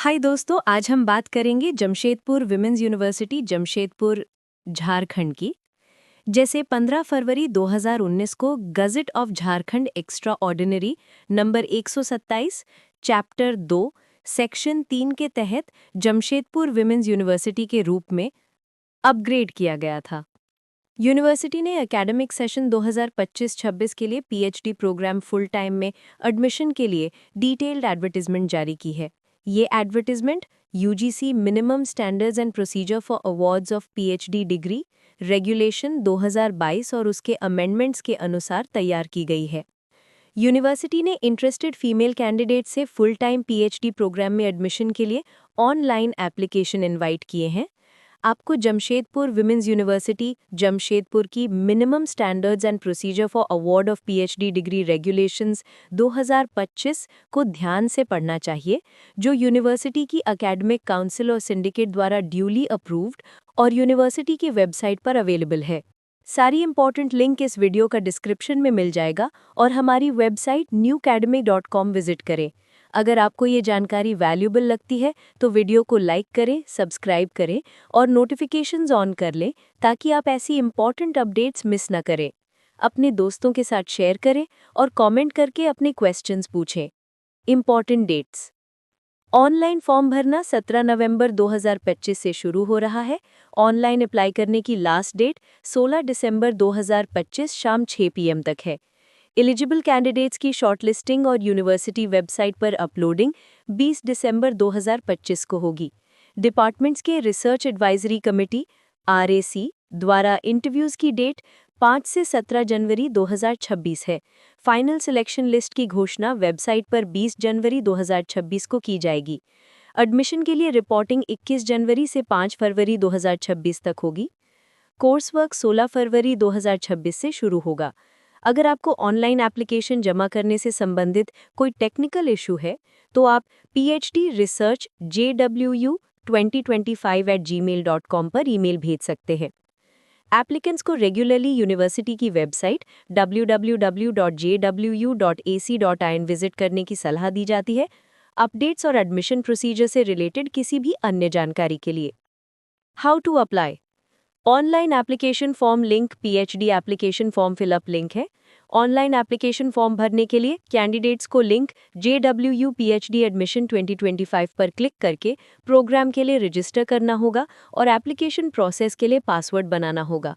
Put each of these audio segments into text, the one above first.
हाय दोस्तों, आज हम बात करेंगे जमशेदपुर विमेंस यूनिवर्सिटी जमशेदपुर झारखंड की। जैसे 15 फरवरी 2019 को gazette of Jharkhand extra ordinary number 127 chapter 2 section 3 के तहत जमशेदपुर विमेंस यूनिवर्सिटी के रूप में अपग्रेड किया गया था। यूनिवर्सिटी ने एकेडमिक सेशन 2025-26 के लिए पीएचडी प्रोग्राम फुल टाइम में एडमिशन के लिए डिटेल्ड एडवर्टाइजमेंट जारी की है। ये advertisement UGC minimum standards and procedure for awards of PhD degree regulation 2022 और उसके अमेंडमेंट्स के अनुसार तैयार की गई है। यूनिवर्सिटी ने इंटरेस्टेड फीमेल कैंडिडेट से फुल टाइम पीएचडी प्रोग्राम में एडमिशन के लिए ऑनलाइन एप्लीकेशन इनवाइट किए हैं। आपको जमशेदपुर विमेंस यूनिवर्सिटी जमशेदपुर की minimum standards and procedure for award of PhD degree regulations 2025 को ध्यान से पढ़ना चाहिए, जो यूनिवर्सिटी की एकेडमिक काउंसिल और सिंडिकेट द्वारा ड्यूली अप्रूव्ड और यूनिवर्सिटी की वेबसाइट पर अवेलेबल है। सारी इंपॉर्टेंट लिंक इस वीडियो का डिस्क्रिप्शन में मिल जाएगा और हमारी वेबसाइट newacademy.com विजिट करें। अगर आपको ये जानकारी वैल्यूएबल लगती है तो वीडियो को लाइक करें, सब्सक्राइब करें और नोटिफिकेशंस ऑन कर लें ताकि आप ऐसी इंपॉर्टेंट अपडेट्स मिस न करें। अपने दोस्तों के साथ शेयर करें और कमेंट करके अपने क्वेश्चंस पूछें। इंपॉर्टेंट डेट्स: ऑनलाइन फॉर्म भरना 17 नवंबर 2025 से शुरू हो रहा है। ऑनलाइन अप्लाई करने की लास्ट डेट 16 दिसंबर 2025 शाम 6 PM तक है। एलिजिबल कैंडिडेट्स की शॉर्टलिस्टिंग और यूनिवर्सिटी वेबसाइट पर अपलोडिंग 20 दिसंबर 2025 को होगी। डिपार्टमेंट्स के रिसर्च एडवाइजरी कमेटी (RAC) द्वारा इंटरव्यूज़ की डेट 5 से 17 जनवरी 2026 है। फाइनल सिलेक्शन लिस्ट की घोषणा वेबसाइट पर 20 जनवरी 2026 को की जाएगी। एडमिशन के लिए रिपोर्टिंग 21 जनवरी से 5 फरवरी 2026 तक होगी। कोर्स वर्क 16 फरवरी 2026 से शुरू होगा। अगर आपको ऑनलाइन एप्लीकेशन जमा करने से संबंधित कोई टेक्निकल इशू है तो आप phd.research.jwu2025@gmail.com पर ईमेल भेज सकते हैं। एप्लीकेंट्स को रेगुलरली यूनिवर्सिटी की वेबसाइट www.jwu.ac.in विजिट करने की सलाह दी जाती है, अपडेट्स और एडमिशन प्रोसीजर से रिलेटेड किसी भी अन्य जानकारी के लिए। How to apply: online application form link PhD application form fill up link है। ऑनलाइन एप्लीकेशन फॉर्म भरने के लिए कैंडिडेट्स को लिंक JWU PhD एडमिशन 2025 पर क्लिक करके प्रोग्राम के लिए रजिस्टर करना होगा और एप्लीकेशन प्रोसेस के लिए पासवर्ड बनाना होगा।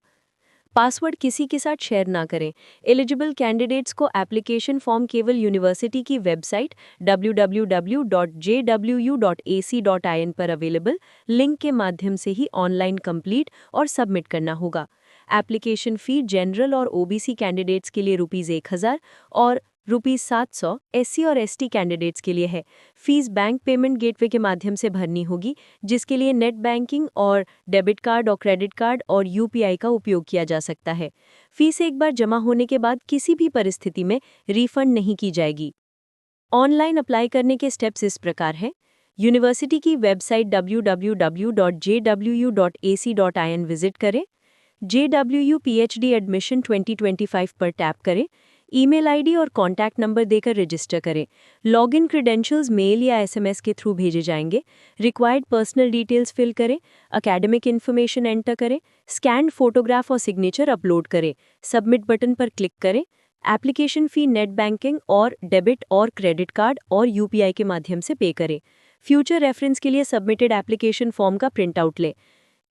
पासवर्ड किसी के साथ शेयर ना करें। एलिजिबल कैंडिडेट्स को एप्लीकेशन फॉर्म केवल यूनिवर्सिटी की वेबसाइट www.jwu.ac.in पर अवेलेबल लिंक के माध्यम से ही ऑनलाइन कंप्लीट और सबमिट करना होगा। एप्लीकेशन फ़ी जनरल और ओबीसी कैंडिडेट्स के लिए ₹1000 और ₹700 SC और ST कैंडिडेट्स के लिए है। फीस बैंक पेमेंट गेटवे के माध्यम से भरनी होगी, जिसके लिए नेट बैंकिंग और डेबिट कार्ड और क्रेडिट कार्ड और UPI का उपयोग किया जा सकता है। फीस एक बार जमा होने के बाद किसी भी परिस्थिति में रिफंड नहीं की जाएगी। ऑनलाइन अप्लाई करने के स्टेप्स इस प्रकार हैं। यूनिवर्सिटी की वेबसाइट www.jwu.ac.in विजिट करें। JWU PhD एडमिशन 2025 पर टैप करें। ईमेल आईडी और कॉन्टैक्ट नंबर देकर रजिस्टर करें। लॉगिन क्रेडेंशियल्स मेल या SMS के थ्रू भेजे जाएंगे। रिक्वायर्ड पर्सनल डिटेल्स फिल करें। एकेडमिक इन्फॉर्मेशन एंटर करें। स्कैन्ड फोटोग्राफ और सिग्नेचर अपलोड करें। सबमिट बटन पर क्लिक करें। एप्लीकेशन फ़ी नेट बैंकिंग और डेबिट और क्रेडिट कार्ड और UPI के माध्यम से पे करें। फ्यूचर रेफरेंस के लिए सबमिटेड एप्लीकेशन फॉर्म का प्रिंट आउट लें।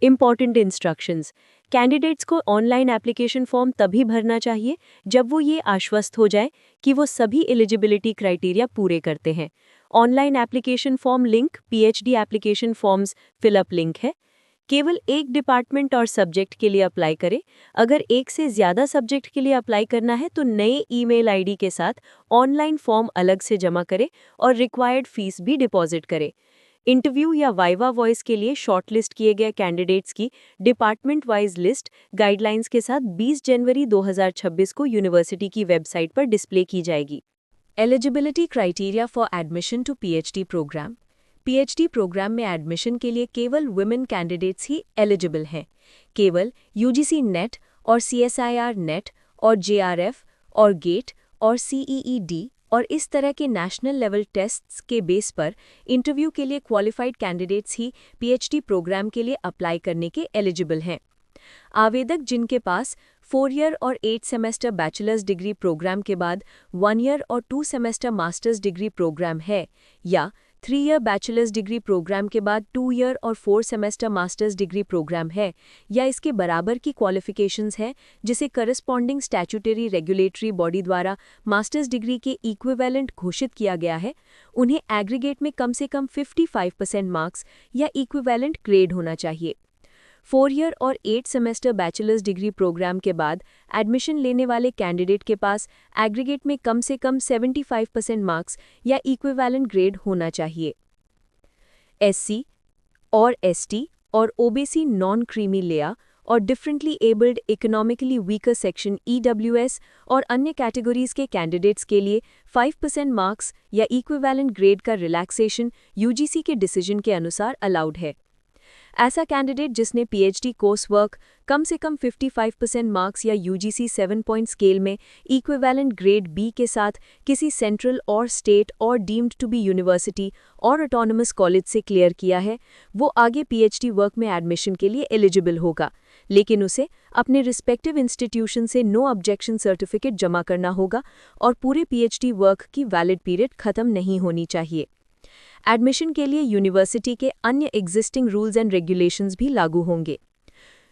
इंपॉर्टेंट इंस्ट्रक्शंस: कैंडिडेट्स को ऑनलाइन एप्लीकेशन फॉर्म तभी भरना चाहिए जब वो ये आश्वस्त हो जाए कि वो सभी एलिजिबिलिटी क्राइटेरिया पूरे करते हैं। Online application form link PhD application forms fill up link है। केवल एक डिपार्टमेंट और सब्जेक्ट के लिए अप्लाई करें। अगर एक से ज़्यादा सब्जेक्ट के लिए अप्लाई करना है तो नए ईमेल आईडी के साथ ऑनलाइन फॉर्म अलग से जमा करें और रिक्वायर्ड फीस भी डिपॉजिट करें। इंटरव्यू या वाइवा वॉइस के लिए शॉर्टलिस्ट किए गए कैंडिडेट्स की डिपार्टमेंट वाइज लिस्ट गाइडलाइंस के साथ 20 जनवरी 2026 को यूनिवर्सिटी की वेबसाइट पर डिस्प्ले की जाएगी। Eligibility criteria for admission to PhD program: PhD program में एडमिशन के लिए केवल वुमेन कैंडिडेट्स ही एलिजिबल हैं। केवल UGC नेट और CSIR नेट और JRF और गेट और CEED और इस तरह के नेशनल लेवल टेस्ट्स के बेस पर इंटरव्यू के लिए क्वालिफाइड कैंडिडेट्स ही पीएचडी प्रोग्राम के लिए अप्लाई करने के एलिजिबल हैं। आवेदक जिनके पास 4 ईयर और 8 सेमेस्टर बैचलर्स डिग्री प्रोग्राम के बाद 1 ईयर और 2 सेमेस्टर मास्टर्स डिग्री प्रोग्राम है, या 3 ईयर बैचलर्स डिग्री प्रोग्राम के बाद 2 ईयर और 4 सेमेस्टर मास्टर्स डिग्री प्रोग्राम है, या इसके बराबर की क्वालिफिकेशंस है जिसे करस्पॉन्डिंग स्टैट्यूटरी रेगुलेटरी बॉडी द्वारा मास्टर्स डिग्री के इक्विवेलेंट घोषित किया गया है, उन्हें एग्रीगेट में कम से कम 55% मार्क्स या इक्विवेलेंट ग्रेड होना चाहिए। 4 ईयर और 8 सेमेस्टर बैचलर्स डिग्री प्रोग्राम के बाद एडमिशन लेने वाले कैंडिडेट के पास एग्रीगेट में कम से कम 75% मार्क्स या इक्विवेलेंट ग्रेड होना चाहिए। एससी और एसटी और ओबीसी नॉन क्रीमी लेयर और differently abled economically weaker section EWS और अन्य कैटेगरीज के कैंडिडेट्स के लिए 5% मार्क्स या इक्विवेलेंट ग्रेड का रिलैक्सेशन यूजीसी के डिसीजन के अनुसार अलाउड है। ऐसा कैंडिडेट जिसने पीएचडी कोर्स वर्क कम से कम 55% मार्क्स या यूजीसी 7 पॉइंट स्केल में इक्विवेलेंट ग्रेड बी के साथ किसी सेंट्रल और स्टेट और डीम्ड टू बी यूनिवर्सिटी और ऑटोनमस कॉलेज से क्लियर किया है, वो आगे पीएचडी वर्क में एडमिशन के लिए एलिजिबल होगा, लेकिन उसे अपने रिस्पेक्टिव इंस्टीट्यूशन से नो ऑब्जेक्शन सर्टिफिकेट जमा करना होगा और पूरे पीएचडी वर्क की वैलिड पीरियड खत्म नहीं होनी चाहिए। एडमिशन के लिए यूनिवर्सिटी के अन्य एग्जिस्टिंग रूल्स एंड रेगुलेशंस भी लागू होंगे।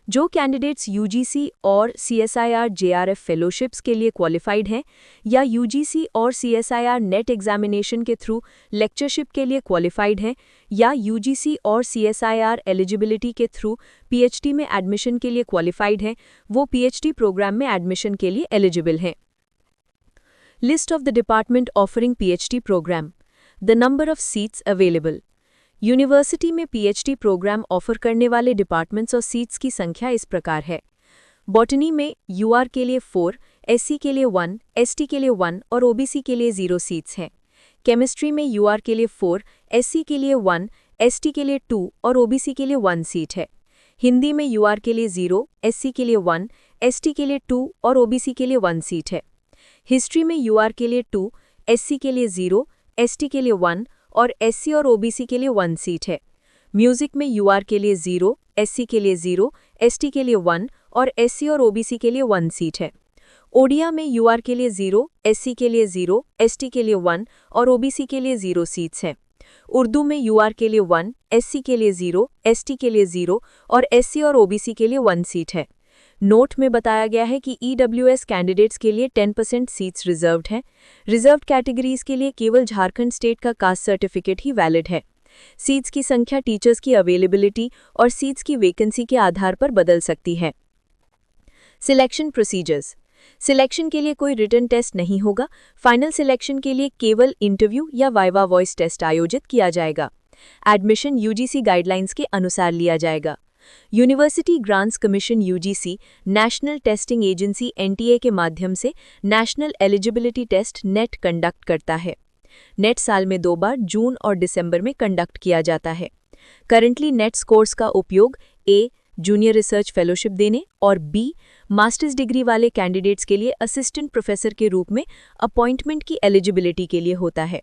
जो कैंडिडेट्स यूजीसी और सीएसआईआर जेआरएफ फेलोशिप्स के लिए क्वालिफाइड हैं या यूजीसी और सीएसआईआर नेट एग्जामिनेशन के थ्रू लेक्चरशिप के लिए क्वालिफाइड हैं या यूजीसी और सीएसआईआर एलिजिबिलिटी के थ्रू पीएचडी में एडमिशन के लिए क्वालिफाइड हैं, वो पीएचडी प्रोग्राम में एडमिशन के लिए एलिजिबल हैं। List of the department offering PhD program. The number of seats available. University में पीएचडी प्रोग्राम ऑफर करने वाले डिपार्टमेंट्स और सीट्स की संख्या इस प्रकार है। बॉटनी में यूआर के लिए 4, एससी के लिए 1, एसटी के लिए 1 और ओबीसी के लिए 0 सीट्स हैं। केमिस्ट्री में यूआर के लिए 4, एससी के लिए 1, एसटी के लिए 2 और ओबीसी के लिए 1 सीट है। हिंदी में यूआर के लिए 0, एससी के लिए 1, एसटी के लिए 2 और ओबीसी के लिए 1 सीट है। हिस्ट्री में यूआर के लिए 2, एससी के लिए 0, एसटी के लिए 1 और एससी और ओबीसी के लिए 1 सीट है। म्यूजिक में यूआर के लिए 0, एससी के लिए 0, एसटी के लिए 1 और एससी और ओबीसी के लिए 1 सीट है। ओडिया में यूआर के लिए 0, एससी के लिए 0, एसटी के लिए 1 और ओबीसी के लिए 0 सीट्स हैं। उर्दू में यूआर के लिए 1, एससी के लिए 0, एसटी के लिए 0 और एससी और ओबीसी के लिए 1 सीट है। नोट में बताया गया है कि ईडब्ल्यूएस कैंडिडेट्स के लिए 10% सीट्स रिजर्व्ड हैं। रिजर्व्ड कैटेगरीज के लिए केवल झारखंड स्टेट का कास्ट सर्टिफिकेट ही वैलिड है। सीट्स की संख्या टीचर्स की अवेलेबिलिटी और सीट्स की वैकेंसी के आधार पर बदल सकती है। Selection procedures. सिलेक्शन के लिए कोई रिटन टेस्ट नहीं होगा। फाइनल सिलेक्शन के लिए केवल इंटरव्यू या वाइवा वॉइस टेस्ट आयोजित किया जाएगा। एडमिशन यूजीसी गाइडलाइंस के अनुसार लिया जाएगा। University Grants Commission UGC National Testing Agency NTA के माध्यम से National Eligibility Test NET conduct करता है। नेट साल में 2 बार जून और दिसंबर में कंडक्ट किया जाता है। करंटली नेट स्कोर्स का उपयोग ए जूनियर रिसर्च फेलोशिप देने और बी मास्टर्स डिग्री वाले कैंडिडेट्स के लिए असिस्टेंट प्रोफेसर के रूप में अपॉइंटमेंट की एलिजिबिलिटी के लिए होता है।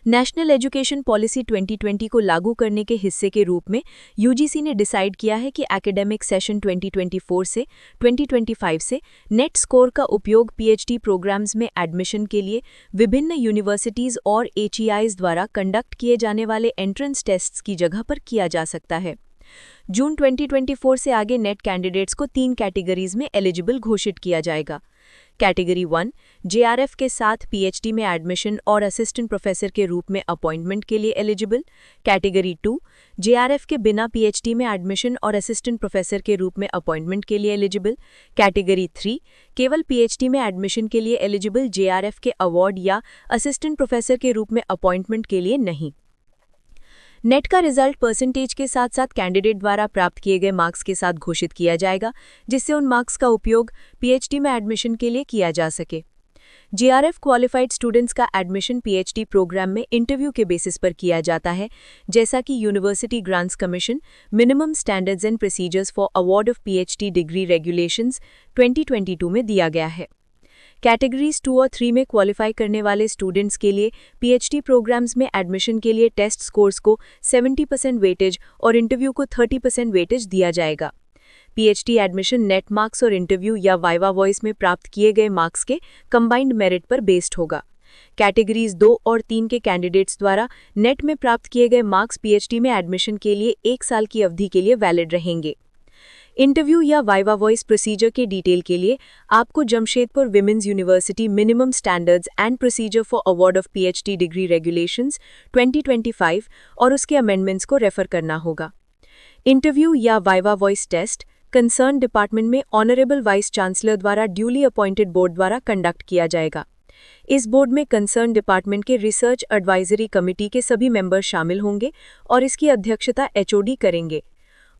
नेशनल एजुकेशन पॉलिसी 2020 को लागू करने के हिस्से के रूप में यूजीसी ने डिसाइड किया है कि एकेडमिक सेशन 2024 से 2025 से नेट स्कोर का उपयोग पीएचडी प्रोग्राम्स में एडमिशन के लिए विभिन्न यूनिवर्सिटीज़ और एचईआईज़ द्वारा कंडक्ट किए जाने वाले एंट्रेंस टेस्ट्स की जगह पर किया जा सकता है। जून 2024 से आगे नेट कैंडिडेट्स को 3 कैटेगरीज में एलिजिबल घोषित किया जाएगा। कैटेगरी 1 जेआरएफ के साथ पीएचडी में एडमिशन और असिस्टेंट प्रोफेसर के रूप में अपॉइंटमेंट के लिए एलिजिबल। कैटेगरी 2 जेआरएफ के बिना पीएचडी में एडमिशन और असिस्टेंट प्रोफेसर के रूप में अपॉइंटमेंट के लिए एलिजिबल। कैटेगरी 3 केवल पीएचडी में एडमिशन के लिए एलिजिबल, जेआरएफ के अवार्ड या असिस्टेंट प्रोफेसर के रूप में अपॉइंटमेंट के लिए नहीं। नेट का रिजल्ट परसेंटेज के साथ साथ कैंडिडेट द्वारा प्राप्त किए गए मार्क्स के साथ घोषित किया जाएगा, जिससे उन मार्क्स का उपयोग पीएचडी में एडमिशन के लिए किया जा सके। जेआरएफ क्वालिफाइड स्टूडेंट्स का एडमिशन पीएचडी प्रोग्राम में इंटरव्यू के बेसिस पर किया जाता है, जैसा कि university Grants commission minimum standards and procedures for award of PhD degree regulations 2022 में दिया गया है। कैटेगरीज 2 और 3 में क्वालिफाई करने वाले स्टूडेंट्स के लिए पीएचडी प्रोग्राम्स में एडमिशन के लिए टेस्ट स्कोर्स को 70% वेटेज और इंटरव्यू को 30% वेटेज दिया जाएगा। पीएचडी एडमिशन नेट मार्क्स और इंटरव्यू या वाइवा वॉइस में प्राप्त किए गए मार्क्स के कंबाइंड मेरिट पर बेस्ड होगा। कैटेगरीज 2 और 3 के कैंडिडेट्स द्वारा नेट में प्राप्त किए गए मार्क्स पीएचडी में एडमिशन के लिए 1 साल की अवधि के लिए वैलिड रहेंगे। इंटरव्यू या वाइवा वॉइस प्रोसीजर के डिटेल के लिए आपको Jamshedpur women's university minimum standards and procedure for award of PhD degree regulations 2025 और उसके अमेंडमेंट्स को रेफर करना होगा। इंटरव्यू या viva voce test concern department में ऑनरेबल वाइस चांसलर द्वारा ड्यूली अपॉइंटेड बोर्ड द्वारा कंडक्ट किया जाएगा। इस बोर्ड में कंसर्न डिपार्टमेंट के रिसर्च एडवाइजरी कमेटी के सभी मेंबर शामिल होंगे और इसकी अध्यक्षता एचओडी करेंगे।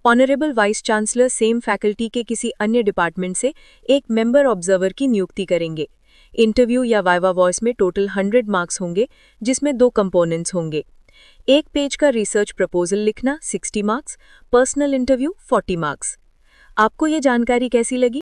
Honourable vice chancellor same faculty के किसी अन्य डिपार्टमेंट से एक मेंबर ऑब्जर्वर की नियुक्ति करेंगे। इंटरव्यू या वाइवा वॉइस में टोटल 100 मार्क्स होंगे, जिसमें 2 कंपोनेंट्स होंगे। 1 पेज का रिसर्च प्रपोजल लिखना 60 मार्क्स, पर्सनल इंटरव्यू 40 मार्क्स। आपको ये जानकारी कैसी लगी?